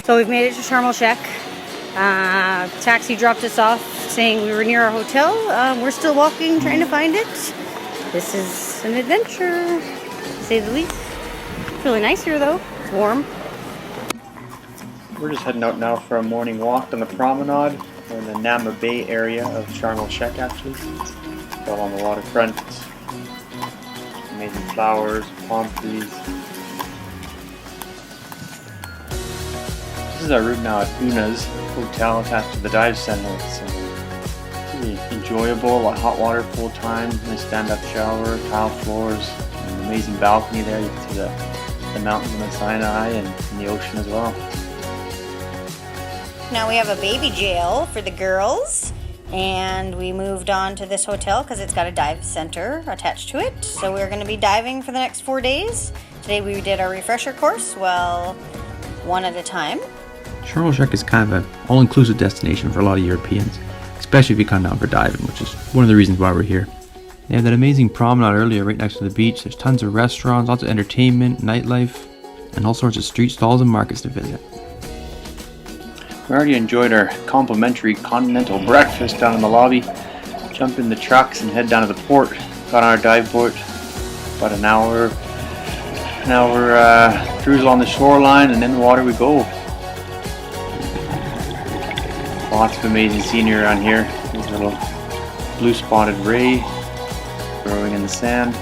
So we've made it to Sharm El-Sheikh. Taxi dropped us off saying we were near our hotel. We're still walking, trying to find it. This is an adventure, to say the least. It's really nice here though. It's warm. We're just heading out now for a morning walk on the promenade. We're in the Nama Bay area of Sharm El-Sheikh actually. It's all on the waterfront. Amazing flowers, palm trees. This is our route now at Una's hotel attached to the dive center. It's really enjoyable, like hot water full time, nice stand-up shower, tile floors, an amazing balcony there. You can see the mountains in the Sinai and the ocean as well. Now we have a baby jail for the girls, and we moved on to this hotel because it's got a dive center attached to it. So we're going to be diving for the next 4 days. Today we did our refresher course, well, one at a time. Sharm El-Sheikh is kind of an all-inclusive destination for a lot of Europeans, especially if you come down for diving, which is one of the reasons why we're here. They have that amazing promenade earlier right next to the beach. There's tons of restaurants, lots of entertainment, nightlife, and all sorts of street stalls and markets to visit. We already enjoyed our complimentary continental breakfast down in the lobby. Jumped in the trucks and head down to the port. Got on our dive boat. About an hour cruise along the shoreline, and in the water we go. Lots of amazing scenery around here. There's a little blue spotted ray growing in the sand.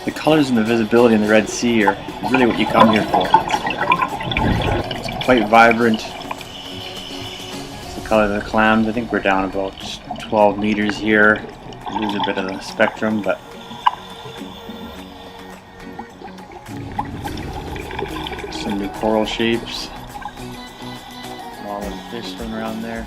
The colors and the visibility in the Red Sea are really what you come here for. It's quite vibrant. It's the color of the clams. I think we're down about 12 meters here. Lose a bit of the spectrum, but some new coral shapes. A lot of fish swimming around there.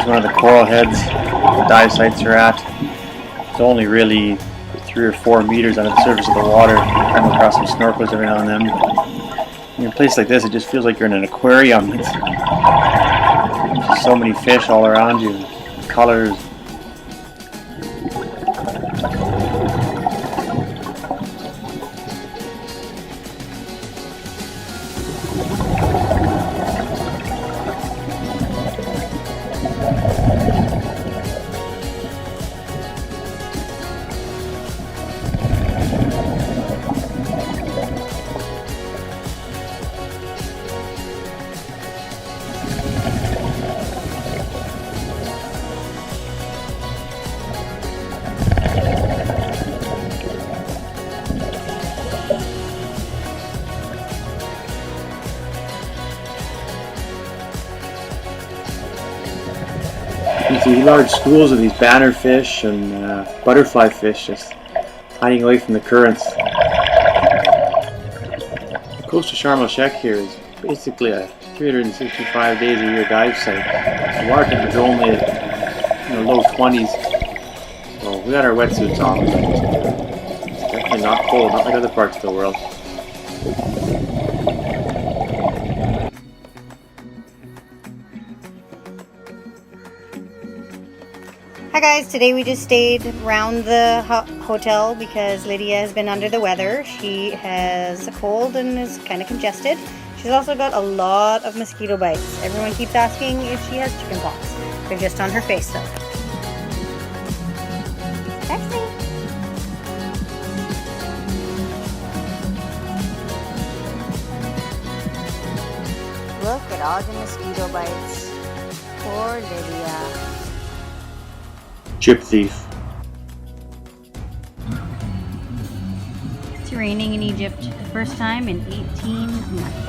One of the coral heads the dive sites are at. It's only really 3 or 4 meters under the surface of the water. You come across some snorkels every now and then. In a place like this, it just feels like you're in an aquarium. There's so many fish all around you, colors. You see large schools of these bannerfish and butterfly fish just hiding away from the currents. The coast of Sharm El-Sheikh here is basically a 365 days a year dive site. The water temperature only at low 20s, so we got our wetsuits on. It's definitely not cold, not like other parts of the world. Hi guys, today we just stayed around the hotel because Lydia has been under the weather. She has a cold and is kind of congested. She's She's also got a lot of mosquito bites. Everyone keeps asking if she has chickenpox. They're just on her face though. Lexi. Look at all the mosquito bites. Poor Lydia. Chip thief. It's raining in Egypt. First time in 18 months.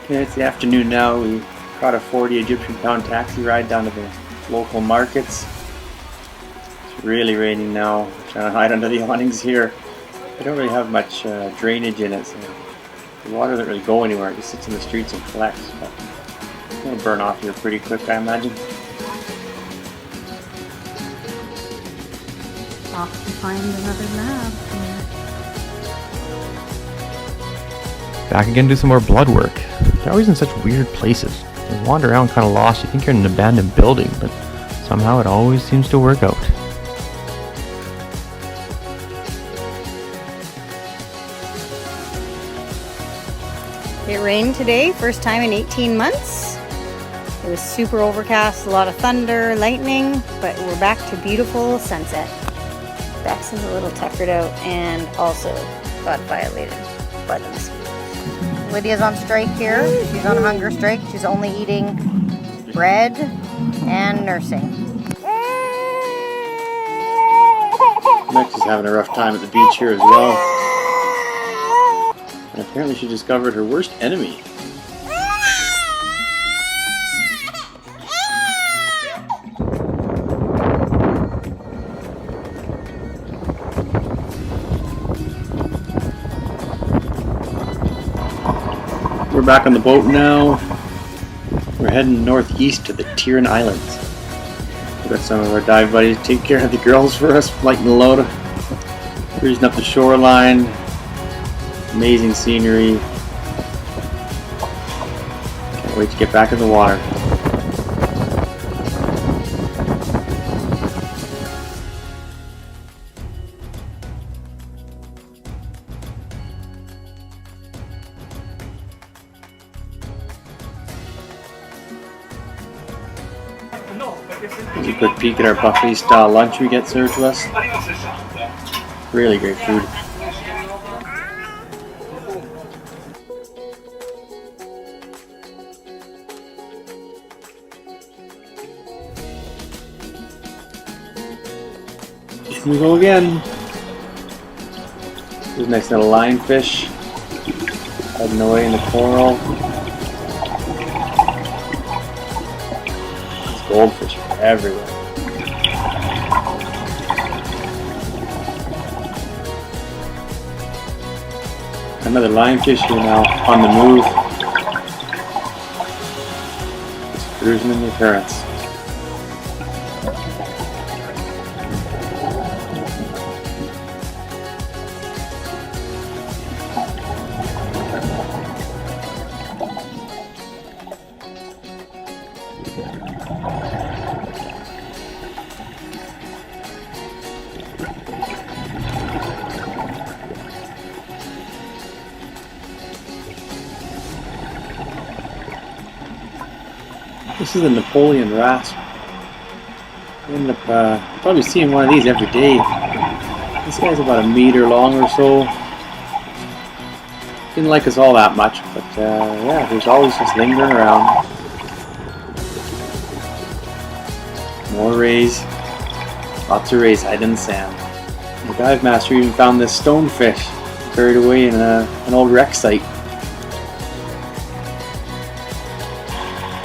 Okay, it's the afternoon now. We caught a 40 Egyptian pound taxi ride down to the local markets. It's really raining now. I'm trying to hide under the awnings here. They don't really have much drainage in it, so the water doesn't really go anywhere. It just sits in the streets and collects. But it's going to burn off here pretty quick, I imagine. Off to find another lab. Back again to do some more blood work. They're always in such weird places. They wander around kind of lost. You think you're in an abandoned building, but somehow it always seems to work out. It rained today, first time in 18 months. It was super overcast, a lot of thunder, lightning, but we're back to beautiful sunset. Bex is a little tuckered out and also got violated by the mosquitoes. Lydia's on strike here. She's on a hunger strike. She's only eating bread and nursing. Bex is having a rough time at the beach here as well. And apparently she discovered her worst enemy. We're back on the boat now. We're heading northeast to the Tiran Islands. We've got some of our dive buddies take care of the girls for us, lighten the load, breezing up the shoreline. Amazing scenery. Can't wait to get back in the water. Here's a quick peek at our buffet style lunch we get served to us. Really great food. Here we go again. There's a nice little lionfish heading away in the coral. There's goldfish everywhere. Another lionfish here now on the move. Just cruising in the currents. This is a Napoleon rasp. I end up probably seeing one of these every day. This guy's about a meter long or so. Didn't like us all that much, but yeah, there's always just lingering around. More rays. Lots of rays hiding in the sand. The dive master even found this stonefish buried away in an old wreck site.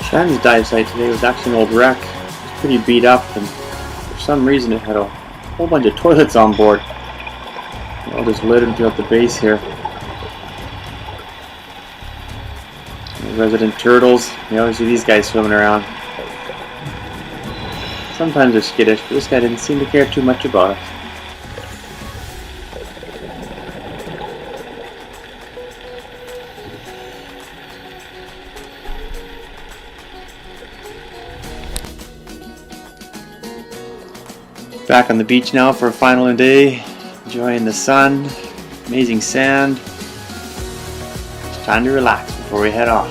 Sharm's dive site today was actually an old wreck. It was pretty beat up, and for some reason it had a whole bunch of toilets on board. All just littered throughout the base here. The resident turtles, you always see these guys swimming around. Sometimes they're skittish, but this guy didn't seem to care too much about it. Back on the beach now for a final day, enjoying the sun, amazing sand. time to relax before we head off.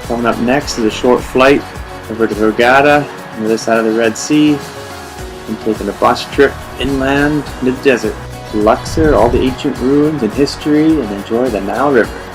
Coming up next is a short flight over to Hurghada on the other side of the Red Sea, and taking a bus trip inland into the desert to Luxor, all the ancient ruins and history, and enjoy the Nile River.